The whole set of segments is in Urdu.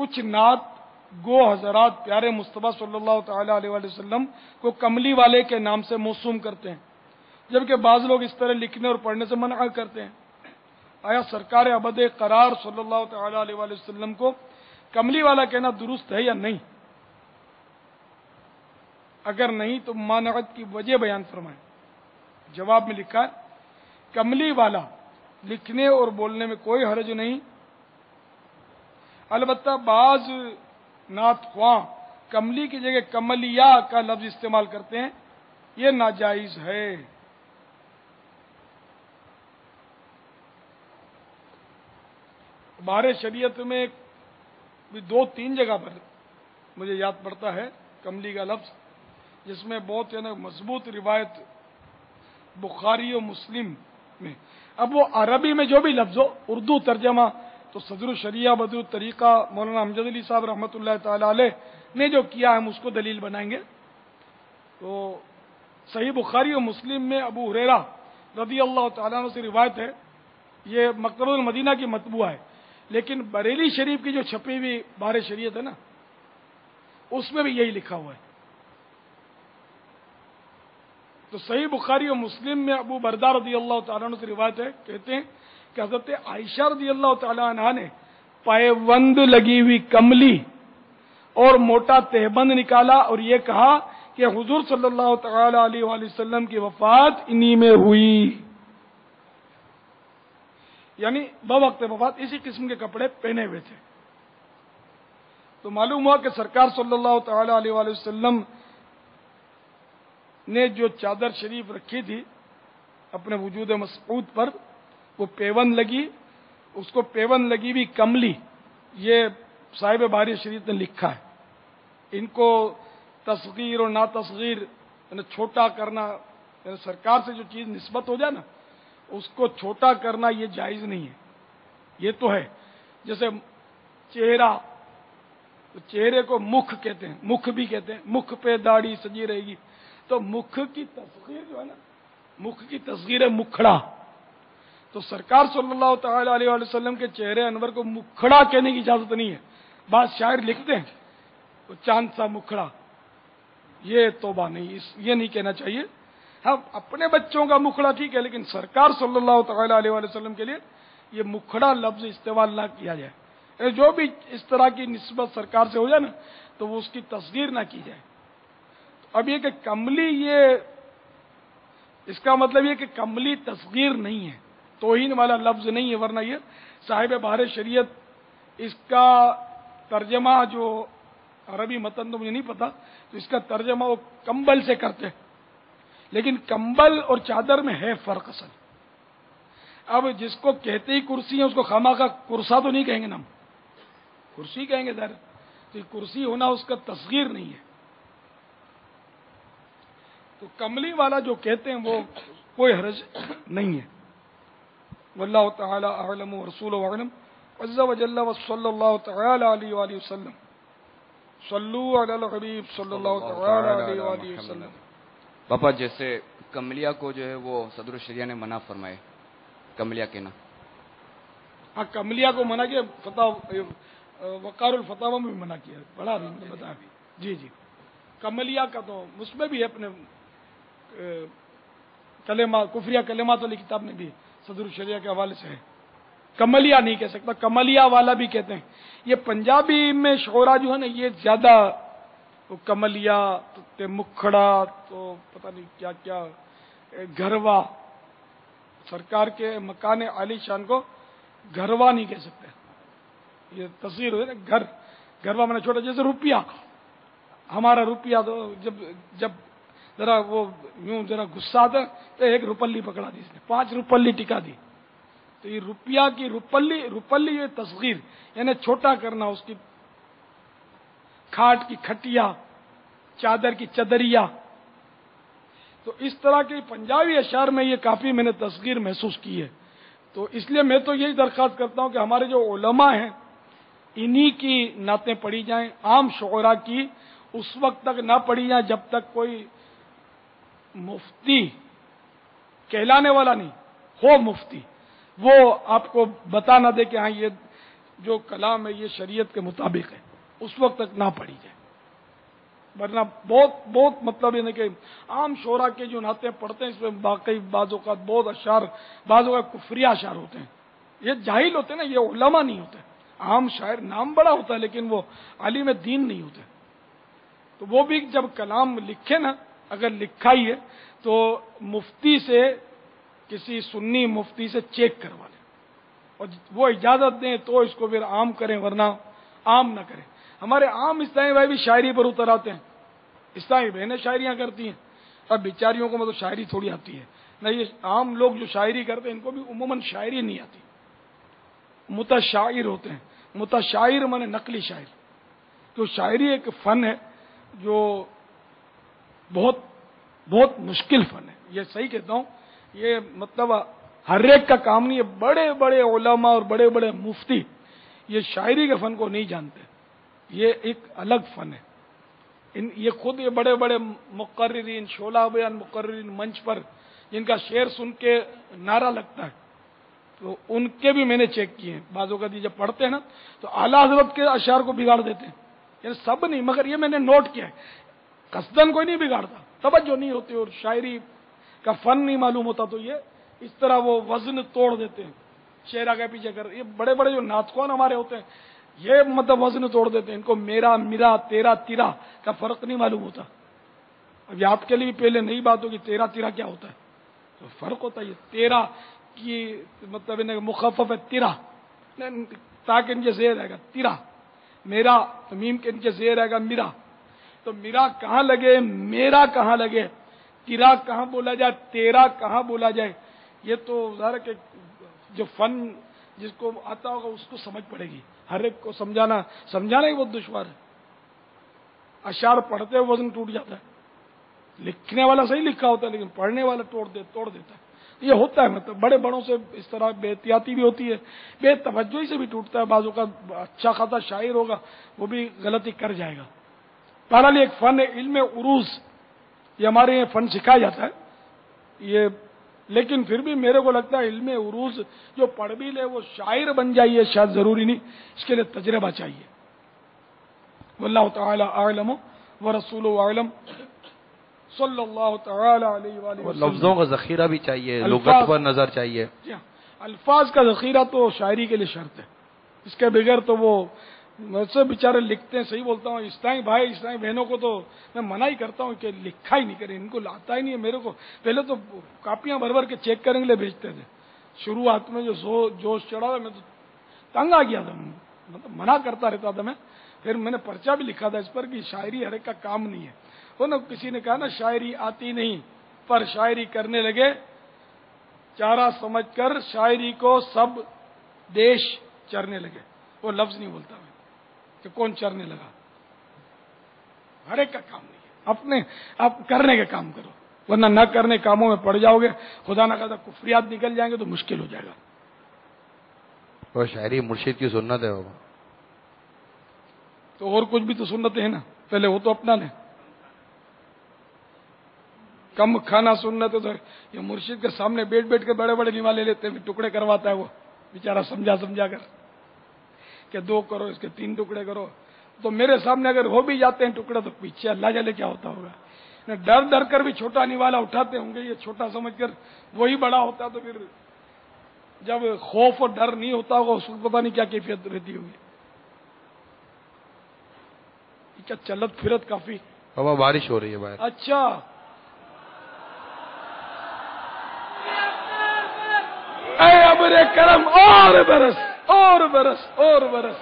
کچھ نعت گو حضرات پیارے مصطفیٰ صلی اللہ تعالی علیہ وآلہ وسلم کو کملی والے کے نام سے موسوم کرتے ہیں، جبکہ بعض لوگ اس طرح لکھنے اور پڑھنے سے منع کرتے ہیں۔ آیا سرکار ابد قرار صلی اللہ تعالی علیہ وآلہ وسلم کو کملی والا کہنا درست ہے یا نہیں؟ اگر نہیں تو مانعت کی وجہ بیان فرمائیں۔ جواب میں لکھا ہے کملی والا لکھنے اور بولنے میں کوئی حرج نہیں، البتہ بعض نعت خواں کملی کی جگہ کملیا کا لفظ استعمال کرتے ہیں، یہ ناجائز ہے۔ بارے شریعت میں بھی 2-3 جگہ پر مجھے یاد پڑتا ہے کملی کا لفظ، جس میں بہت مضبوط روایت بخاری و مسلم میں۔ اب وہ عربی میں جو بھی لفظ ہو، اردو ترجمہ تو صدر الشریعہ بدر الطریقہ مولانا امجد علی صاحب رحمۃ اللہ تعالی علیہ نے جو کیا ہم اس کو دلیل بنائیں گے۔ تو صحیح بخاری و مسلم میں ابو ہریرہ رضی اللہ تعالیٰ عنہ سے روایت ہے، یہ مکتبۃ المدینہ کی مطبوعہ ہے، لیکن بریلی شریف کی جو چھپی ہوئی بار شریعت ہے نا، اس میں بھی یہی لکھا ہوا ہے۔ تو صحیح بخاری و مسلم میں ابو بردہ رضی اللہ تعالیٰ عنہ سے روایت ہے، کہتے ہیں کہ حضرت عائشہ رضی اللہ تعالیٰ عنہ نے پائبند لگی ہوئی کملی اور موٹا تہبند نکالا اور یہ کہا کہ حضور صلی اللہ تعالی علیہ وآلہ وسلم کی وفات انہی میں ہوئی، یعنی بوقت وفات اسی قسم کے کپڑے پہنے ہوئے تھے۔ تو معلوم ہوا کہ سرکار صلی اللہ تعالی علیہ وآلہ وسلم نے جو چادر شریف رکھی تھی اپنے وجود مسعود پر، وہ پیون لگی، اس کو پیون لگی بھی کملی، یہ صاحب باری شریف نے لکھا ہے۔ ان کو تصغیر اور نا تصغیر یعنی چھوٹا کرنا، یعنی سرکار سے جو چیز نسبت ہو جائے نا اس کو چھوٹا کرنا یہ جائز نہیں ہے۔ یہ تو ہے جیسے چہرہ، چہرے کو مکھ کہتے ہیں، مکھ بھی کہتے ہیں، مکھ پہ داڑھی سجی رہے گی، تو مکھ کی تصغیر جو ہے نا، مکھ کی تصغیر ہے مکھڑا۔ تو سرکار صلی اللہ تعالی علیہ وآلہ وسلم کے چہرے انور کو مکھڑا کہنے کی اجازت نہیں ہے۔ بعض شاعر لکھتے ہیں تو چاند سا مکھڑا، یہ توبہ نہیں، یہ نہیں کہنا چاہیے۔ ہم اپنے بچوں کا مکھڑا ٹھیک ہے، لیکن سرکار صلی اللہ تعالی علیہ وآلہ وسلم کے لیے یہ مکھڑا لفظ استعمال نہ کیا جائے۔ جو بھی اس طرح کی نسبت سرکار سے ہو جائے نا تو وہ اس کی تصغیر نہ کی جائے۔ اب یہ کہ کملی، یہ اس کا مطلب یہ کہ کملی تصغیر نہیں ہے، توہین والا لفظ نہیں ہے، ورنہ یہ صاحب بہار شریعت اس کا ترجمہ جو عربی متن تو مجھے نہیں پتا، تو اس کا ترجمہ وہ کمبل سے کرتے ہیں، لیکن کمبل اور چادر میں ہے فرق اصل۔ اب جس کو کہتے ہی کرسی ہے اس کو خامخواہ کرسا تو نہیں کہیں گے نا، ہم کرسی کہیں گے ظاہر، تو یہ کرسی ہونا اس کا تصغیر نہیں ہے۔ تو کملی والا جو کہتے ہیں وہ کوئی حرج نہیں ہے۔ واللہ تعالی اعلم ورسولہ اعلم عز وجل وصلی اللہ تعالی علیہ وآلہ وسلم۔ صلو علی الحبیب صلی اللہ تعالی علیہ وآلہ وسلم۔ پاپا جیسے کملیا کو جو ہے وہ صدر الشریعہ نے منع فرمائے کملیا کہنا، ہاں کملیا کو منع کیا، وقار الفتاوی میں بھی منع کیا، بڑا بھی بتا بھی جی جی۔ کملیا کا تو اس میں بھی ہے اپنے کلمہ کفریہ کلمات والی کتاب میں بھی صدر الشریعہ کے حوالے سے ہے۔ کملیا نہیں کہہ سکتا، کملیا والا بھی کہتے ہیں۔ یہ پنجابی میں شعرا جو ہے نا یہ زیادہ کملیا تو مکھڑا تو پتہ نہیں کیا کیا، گھروا، سرکار کے مکان عالی شان کو گھروا نہیں کہہ سکتے، یہ تصویر ہوئی نا، گھر گھروا میں نے چھوٹا، جیسے روپیہ، ہمارا روپیہ تو جب ذرا وہ یوں ذرا غصہ آتا تو 1 روپلی پکڑا دی اس نے، 5 روپلی ٹکا دی، تو یہ روپیہ کی روپلی یہ تصغیر یعنی چھوٹا کرنا، اس کی کھاٹ کی کھٹیا، چادر کی چدریا۔ تو اس طرح کے پنجابی اشعار میں یہ کافی میں نے تصغیر محسوس کی ہے۔ تو اس لیے میں تو یہی درخواست کرتا ہوں کہ ہمارے جو علماء ہیں انہی کی نعتیں پڑھی جائیں، عام شعراء کی اس وقت تک نہ پڑھی جائیں جب تک کوئی مفتی کہلانے والا نہیں ہو، مفتی وہ آپ کو بتا نہ دے کہ ہاں یہ جو کلام ہے یہ شریعت کے مطابق ہے اس وقت تک نہ پڑھی جائے، ورنہ بہت بہت مطلب یہ کہ عام شعراء کے جو نعتیں پڑھتے ہیں اس میں واقعی بعض اوقات بہت اشعار، بعض اوقات کفریہ اشعار ہوتے ہیں. یہ جاہل ہوتے ہیں نا، یہ علماء نہیں ہوتے. عام شاعر نام بڑا ہوتا ہے لیکن وہ عالم دین نہیں ہوتے. تو وہ بھی جب کلام لکھے نا، اگر لکھا ہی ہے تو مفتی سے، کسی سنی مفتی سے چیک کروا لیں اور وہ اجازت دیں تو اس کو پھر عام کریں، ورنہ عام نہ کریں. ہمارے عام اسلامی بھائی بھی شاعری پر اتر آتے ہیں، اسلامی بہنیں شاعریاں کرتی ہیں. اب بیچاریوں کو مطلب شاعری تھوڑی آتی ہے نہ، یہ عام لوگ جو شاعری کرتے ہیں ان کو بھی عموماً شاعری نہیں آتی، متشاعر ہوتے ہیں. متشاعر مانے نقلی شاعر. تو شاعری ایک فن ہے جو بہت بہت مشکل فن ہے، یہ صحیح کہتا ہوں. یہ مطلب ہر ایک کا کام نہیں ہے. بڑے بڑے علماء اور بڑے بڑے مفتی یہ شاعری کے فن کو نہیں جانتے، یہ ایک الگ فن ہے. یہ خود یہ بڑے بڑے مقررین، شعلہ بیان مقررین منچ پر جن کا شعر سن کے نعرہ لگتا ہے، تو ان کے بھی میں نے چیک کیے ہیں. بعض اوقات جب پڑھتے ہیں نا تو اعلیٰ حضرت کے اشعار کو بگاڑ دیتے ہیں. یعنی سب نہیں، مگر یہ میں نے نوٹ کیا ہے، قصدن کوئی نہیں بگاڑتا، توجہ نہیں ہوتی اور شاعری کا فن نہیں معلوم ہوتا تو یہ اس طرح وہ وزن توڑ دیتے ہیں شعرا کے پیچھے کر. یہ بڑے بڑے جو ناطقان ہمارے ہوتے ہیں یہ مطلب وزن توڑ دیتے ہیں. ان کو میرا، میرا، تیرا، تیرا کا فرق نہیں معلوم ہوتا. اب آپ کے لیے بھی پہلے نئی بات ہوگی، تیرا تیرا کیا ہوتا ہے، تو فرق ہوتا ہے. یہ تیرا کی مطلب مخفف ہے تیرا، تاکہ نیچے زیر آئے گا تیرا. میرا میم کے نیچے زیر آئے گا میرا. تو میرا کہاں لگے، میرا کہاں لگے، تیرا کہاں بولا جائے، تیرا کہاں بولا جائے، یہ تو ظاہر کہ جو فن جس کو آتا ہوگا اس کو سمجھ پڑے گی. ہر ایک کو سمجھانا ہی بہت دشوار ہے. اشعار پڑھتے ہوئے وزن ٹوٹ جاتا ہے. لکھنے والا صحیح لکھا ہوتا ہے لیکن پڑھنے والا توڑ دیتا ہے. یہ ہوتا ہے، مطلب بڑے بڑوں سے اس طرح بے احتیاطی بھی ہوتی ہے، بے توجہی سے بھی ٹوٹتا ہے. بعضوں کا اچھا خاصا شاعر ہوگا وہ بھی غلطی کر جائے گا. بہرحال ایک فن ہے علم عروض، یہ ہمارے یہاں فن سکھایا جاتا ہے یہ. لیکن پھر بھی میرے کو لگتا ہے علم عروض جو پڑھ بھی لے وہ شاعر بن جائیے شاید ضروری نہیں، اس کے لیے تجربہ چاہیے. واللہ تعالی اعلم ورسولہ اعلم صلی اللہ تعالی علیہ وآلہ وسلم. لفظوں کا ذخیرہ بھی چاہیے، لغت پر نظر چاہیے. الفاظ کا ذخیرہ تو شاعری کے لیے شرط ہے، اس کے بغیر تو وہ ویسے بیچارے لکھتے ہیں. صحیح بولتا ہوں، اسلامی بھائی اسلامی بہنوں کو تو میں منع ہی کرتا ہوں کہ لکھا ہی نہیں کریں، ان کو آتا ہی نہیں ہے. میرے کو پہلے تو کاپیاں بھر بھر کے چیک کرنے کے لیے بھیجتے تھے. شروعات میں جو جوش چڑھا تھا میں تو تنگ آ گیا تھا، مطلب منع کرتا رہتا تھا میں. پھر میں نے پرچہ بھی لکھا تھا اس پر کہ شاعری ہر ایک کا کام نہیں ہے. وہ نا کسی نے کہا نا شاعری آتی نہیں پر شاعری کرنے لگے، چارہ سمجھ کر شاعری کو سب دیش چرنے لگے. وہ لفظ نہیں بولتا میں کہ کون چرنے لگا، ہر ایک کا کام نہیں ہے. اپنے آپ کرنے کے کام کرو، ورنہ نہ کرنے کاموں میں پڑ جاؤ گے، خدا نہ خدا کفریات نکل جائیں گے تو مشکل ہو جائے گا. وہ شاعری مرشد کی سنت ہے وہ. تو اور کچھ بھی تو سنتیں ہیں نا، پہلے وہ تو اپنا لیں. کم کھانا سنت ہے تو یہ مرشد کے سامنے بیٹھ بیٹھ کے بڑے بڑے نوالے لیتے ہیں، ٹکڑے کرواتا ہے وہ بیچارہ سمجھا کر کہ 2 کرو اس کے 3 ٹکڑے کرو. تو میرے سامنے اگر ہو بھی جاتے ہیں ٹکڑے تو پیچھے اللہ جانے کیا ہوتا ہوگا. ڈر ڈر کر بھی چھوٹا نوالا اٹھاتے ہوں گے، یہ چھوٹا سمجھ کر وہی بڑا ہوتا. تو پھر جب خوف اور ڈر نہیں ہوتا ہوگا اس کو پتہ نہیں کیا کیفیت رہتی ہوگی. کیا چلت پھرت کافی. بابا بارش ہو رہی ہے باہر. اچھا اے ابر کرم اور برس اور برس اور برس.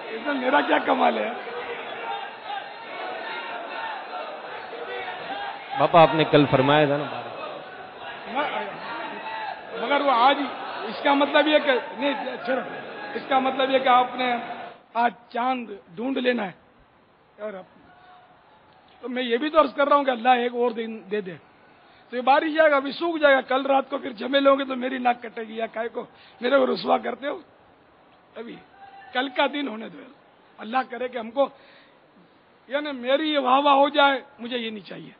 اس میں میرا کیا کمال ہے. باپا آپ نے کل فرمایا تھا نا مگر وہ آج اس کا مطلب یہ کہ نہیں، اس کا مطلب یہ کہ آپ نے آج چاند ڈھونڈ لینا ہے. اور تو میں یہ بھی تو عرض کر رہا ہوں کہ اللہ ایک اور دن دے دے تو یہ بارش جائے گا، ابھی سوکھ جائے گا. کل رات کو پھر جمے لوگے تو میری ناک کٹے گی. یا کائے کو میرے کو رسوا کرتے ہو. ابھی کل کا دن ہونے دو. اللہ کرے کہ ہم کو یعنی میری واہ واہ ہو جائے، مجھے یہ نہیں چاہیے.